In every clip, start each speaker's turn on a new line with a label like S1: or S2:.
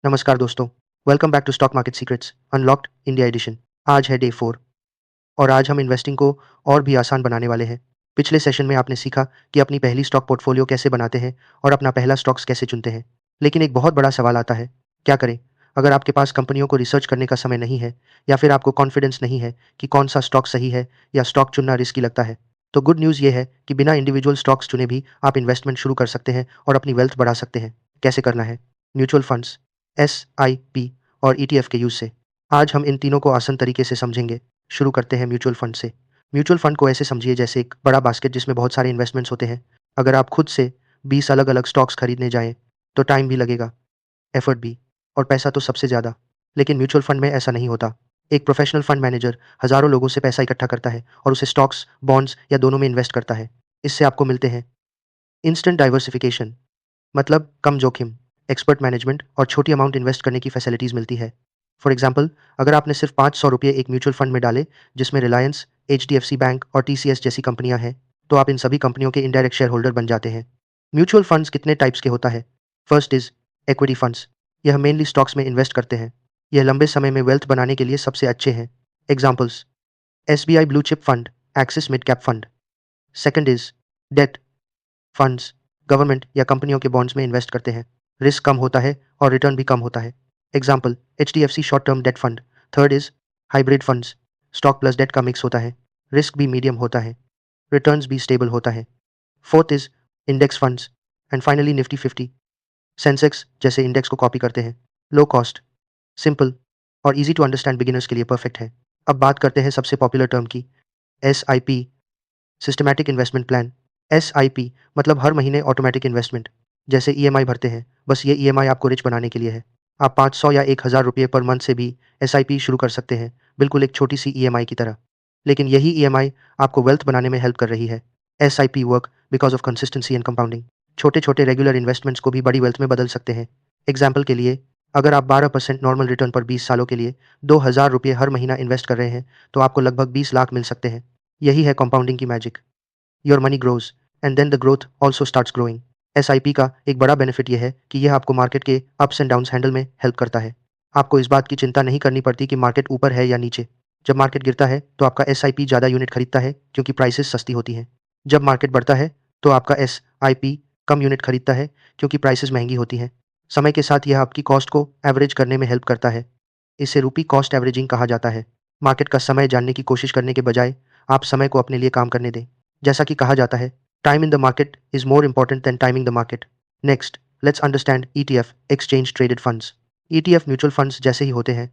S1: नमस्कार दोस्तों, welcome back to stock market secrets unlocked India edition. आज है डे 4 और आज हम इन्वेस्टिंग को और भी आसान बनाने वाले हैं। पिछले सेशन में आपने सीखा कि अपनी पहली स्टॉक पोर्टफोलियो कैसे बनाते हैं और अपना पहला स्टॉक्स कैसे चुनते हैं। लेकिन एक बहुत बड़ा सवाल आता है, क्या करें अगर आपके पास कंपनियों को रिसर्च करने का समय नहीं है या फिर आपको कॉन्फिडेंस नहीं है कि कौन सा स्टॉक सही है या स्टॉक चुनना रिस्की लगता है। तो गुड न्यूज़ ये है कि बिना इंडिविजुअल स्टॉक्स चुने भी आप इन्वेस्टमेंट शुरू कर सकते हैं और अपनी वेल्थ बढ़ा सकते हैं। कैसे करना है? म्यूचुअल फंड्स, एसआईपी और ईटीएफ के यूज़ से। आज हम इन तीनों को आसान तरीके से समझेंगे। शुरू करते हैं म्यूचुअल फंड से। म्यूचुअल फंड को ऐसे समझिए जैसे एक बड़ा बास्केट जिसमें बहुत सारे इन्वेस्टमेंट्स होते हैं। अगर आप खुद से 20 अलग-अलग स्टॉक्स खरीदने जाएँ, तो टाइम भी लगेगा, एफर्ट भी और पैसा तो सबसे ज़्यादा। लेकिन म्यूचुअल फंड में ऐसा नहीं होता। एक प्रोफेशनल फंड मैनेजर हज़ारों लोगों से पैसा इकट्ठा करता है और उसे स्टॉक्स, बॉन्ड्स या दोनों में इन्वेस्ट करता है। इससे आपको मिलते हैं इंस्टेंट डाइवर्सिफिकेशन, मतलब कम जोखिम, एक्सपर्ट मैनेजमेंट और छोटी अमाउंट इन्वेस्ट करने की फैसिलिटीज़ मिलती है। फॉर एग्जांपल, अगर आपने सिर्फ ₹500 एक म्यूचुअल फंड में डाले, जिसमें रिलायंस, एचडीएफसी बैंक और टीसीएस जैसी कंपनियां हैं, तो आप इन सभी कंपनियों के इनडायरेक्ट शेयर होल्डर बन जाते हैं। म्यूचुअल फंड्स कितने टाइप्स के होता है? First is equity funds. यह मेनली स्टॉक्स में इन्वेस्ट करते हैं। यह लंबे समय में वेल्थ बनाने के लिए सबसे अच्छे हैं। Examples: SBI blue chip fund, axis mid cap fund. Second is date funds. Government या कंपनियों के बॉन्ड्स में इन्वेस्ट करते हैं। रिस्क कम होता है और रिटर्न भी कम होता है। Example: HDFC short term debt fund. Third is hybrid funds. Stock plus debt का मिक्स होता है। रिस्क भी मीडियम होता है, रिटर्न्स भी स्टेबल होता है। Fourth is index funds. And finally Nifty 50, Sensex जैसे इंडेक्स को कॉपी करते हैं। लो कॉस्ट, सिंपल और इजी टू अंडरस्टैंड बिगिनर्स के लिए परफेक्ट है। अब बात करते हैं सबसे पॉपुलर टर्म की, SIP, systematic investment plan. SIP मतलब हर महीने ऑटोमेटिक इन्वेस्टमेंट, जैसे ईएमआई भरते हैं, बस ये ईएमआई आपको रिच बनाने के लिए है। आप 500 या 1000 रुपये पर मंथ से भी एसआईपी शुरू कर सकते हैं, बिल्कुल एक छोटी सी ईएमआई की तरह। लेकिन यही ईएमआई आपको वेल्थ बनाने में हेल्प कर रही है। SIP work because of consistency and compounding. छोटे छोटे रेगुलर इन्वेस्टमेंट्स को भी बड़ी वेल्थ में बदल सकते हैं। एग्जाम्पल के लिए, अगर आप 12% नॉर्मल रिटर्न पर 20 सालों के लिए 2000 रुपये हर महीना इन्वेस्ट कर रहे हैं, तो आपको लगभग 20 लाख मिल सकते हैं। यही है कंपाउंडिंग की magic. Your money grows and then the growth also starts growing. SIP का एक बड़ा बेनिफिट यह है कि यह आपको मार्केट के अप्स एंड डाउन्स हैंडल में हेल्प करता है। आपको इस बात की चिंता नहीं करनी पड़ती कि मार्केट ऊपर है या नीचे। जब मार्केट गिरता है तो आपका एसआईपी ज़्यादा यूनिट खरीदता है क्योंकि प्राइसेस सस्ती होती हैं। जब मार्केट बढ़ता है तो आपका एसआईपी कम यूनिट खरीदता है क्योंकि प्राइसेस महंगी होती हैं। समय के साथ यह आपकी कॉस्ट को एवरेज करने में हेल्प करता है। इसे रूपी कॉस्ट एवरेजिंग कहा जाता है। मार्केट का समय जानने की कोशिश करने के बजाय आप समय को अपने लिए काम करने दें। जैसा कि कहा जाता है, time in the market is more important than timing the market. Next, let's understand ETF, exchange traded funds. ETF mutual funds जैसे ही होते हैं,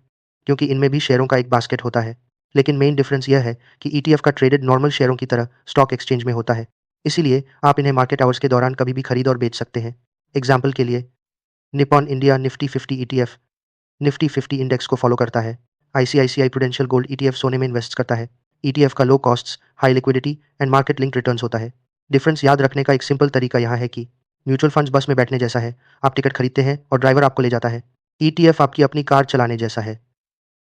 S1: क्योंकि इनमें भी शेयरों का एक बास्केट होता है। लेकिन मेन डिफरेंस यह है कि ईटीएफ का ट्रेडेड नॉर्मल शेयरों की तरह स्टॉक एक्सचेंज में होता है। इसीलिए आप इन्हें मार्केट आवर्स के दौरान कभी भी खरीद और बेच सकते हैं। एग्जाम्पल के लिए, Nippon India Nifty 50 ETF Nifty 50 index को फॉलो करता है। आईसीआईसीआई प्रूडेंशियल गोल्ड ईटीएफ सोने में इन्वेस्ट करता है। ईटीएफ का low costs, high liquidity and market link returns होता है। डिफरेंस याद रखने का एक सिंपल तरीका यहाँ है कि म्यूचुअल फंड्स बस में बैठने जैसा है। आप टिकट खरीदते हैं और ड्राइवर आपको ले जाता है। ईटीएफ आपकी अपनी कार चलाने जैसा है।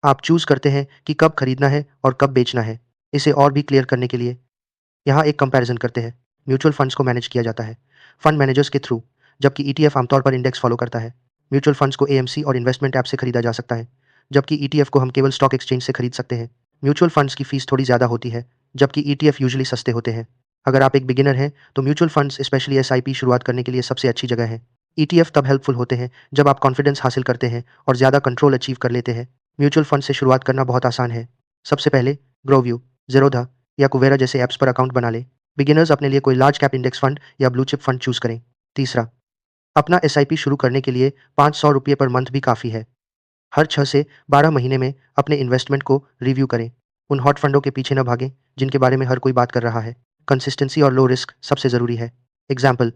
S1: आप चूज करते हैं कि कब खरीदना है और कब बेचना है। इसे और भी क्लियर करने के लिए यहाँ एक कंपैरिजन करते हैं। म्यूचुअल फंड्स को मैनेज किया जाता है फंड मैनेजर्स के थ्रू, जबकि ईटीएफ आमतौर पर इंडेक्स फॉलो करता है। म्यूचुअल फंड्स को एएमसी और इन्वेस्टमेंट ऐप से खरीदा जा सकता है, जबकि ईटीएफ को हम केवल स्टॉक एक्सचेंज से खरीद सकते हैं। म्यूचुअल फंड्स की फीस थोड़ी ज़्यादा होती है, जबकि ईटीएफ यूजुअली सस्ते होते हैं। अगर आप एक बिगिनर हैं, तो म्यूचुअल फंड्स स्पेशली एसआईपी शुरुआत करने के लिए सबसे अच्छी जगह है। ईटीएफ तब हेल्पफुल होते हैं जब आप कॉन्फिडेंस हासिल करते हैं और ज़्यादा कंट्रोल अचीव कर लेते हैं। म्यूचुअल फंड से शुरुआत करना बहुत आसान है। सबसे पहले ग्रोव्यू, ज़ेरोधा या कुवेरा जैसे ऐप्स पर अकाउंट बना लें। बिगिनर्स अपने लिए कोई लार्ज कैप इंडेक्स फंड या ब्लू चिप फंड चूज करें। तीसरा, अपना एसआईपी शुरू करने के लिए 500 रुपये पर मंथ भी काफ़ी है। हर 6 से 12 महीने में अपने इन्वेस्टमेंट को रिव्यू करें। उन हॉट फंडों के पीछे न भागें जिनके बारे में हर कोई बात कर रहा है। कंसिस्टेंसी और लो रिस्क सबसे ज़रूरी है। एग्जाम्पल,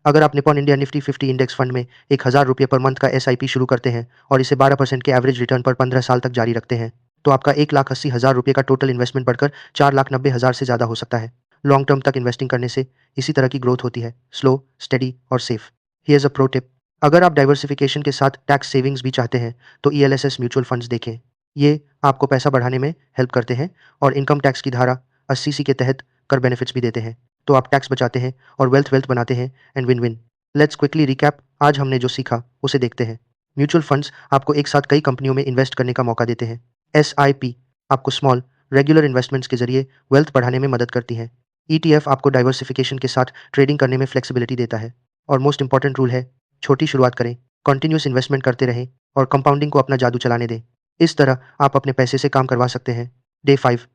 S1: अगर आप Nippon India Nifty 50 index fund में 1000 रुपये पर मंथ का एसआईपी शुरू करते हैं और इसे 12% के एवरेज रिटर्न पर 15 साल तक जारी रखते हैं, तो आपका 1,80,000 रुपये का टोटल इन्वेस्टमेंट बढ़कर 4,90,000 से ज़्यादा हो सकता है। लॉन्ग टर्म तक इन्वेस्टिंग करने से इसी तरह की ग्रोथ होती है, स्लो, स्टेडी और safe. Here's a pro tip: अगर आप डाइवर्सिफिकेशन के साथ टैक्स सेविंग्स भी चाहते हैं, तो ईएलएसएस म्यूचुअल फंड्स देखें। ये आपको पैसा बढ़ाने में हेल्प करते हैं और इनकम टैक्स की धारा 80C के तहत कर बेनिफिट्स भी देते हैं। तो आप टैक्स बचाते हैं और वेल्थ बनाते हैं, and win win. Let's quickly recap. आज हमने जो सीखा उसे देखते हैं। म्यूचुअल फंड्स आपको एक साथ कई कंपनियों में इन्वेस्ट करने का मौका देते हैं। एसआईपी आपको स्मॉल, रेगुलर इन्वेस्टमेंट्स के जरिए वेल्थ बढ़ाने में मदद करती है। ईटीएफ आपको डाइवर्सिफिकेशन के साथ ट्रेडिंग करने में फ्लेक्सिबिलिटी देता है। और मोस्ट इंपॉर्टेंट रूल है, छोटी शुरुआत करें, कंटिन्यूस इन्वेस्टमेंट करते रहें और कंपाउंडिंग को अपना जादू चलाने दें। इस तरह आप अपने पैसे से काम करवा सकते हैं। डे 5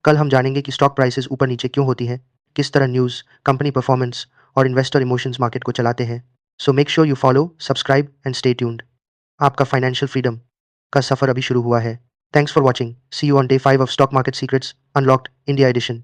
S1: कल हम जानेंगे कि स्टॉक प्राइसेस ऊपर नीचे क्यों होती हैं, किस तरह न्यूज़, कंपनी परफॉर्मेंस और इन्वेस्टर इमोशंस मार्केट को चलाते हैं। So make sure you follow, subscribe and stay tuned. आपका फाइनेंशियल फ्रीडम का सफर अभी शुरू हुआ है। Thanks for watching. See you on day 5 of stock market secrets unlocked India addition.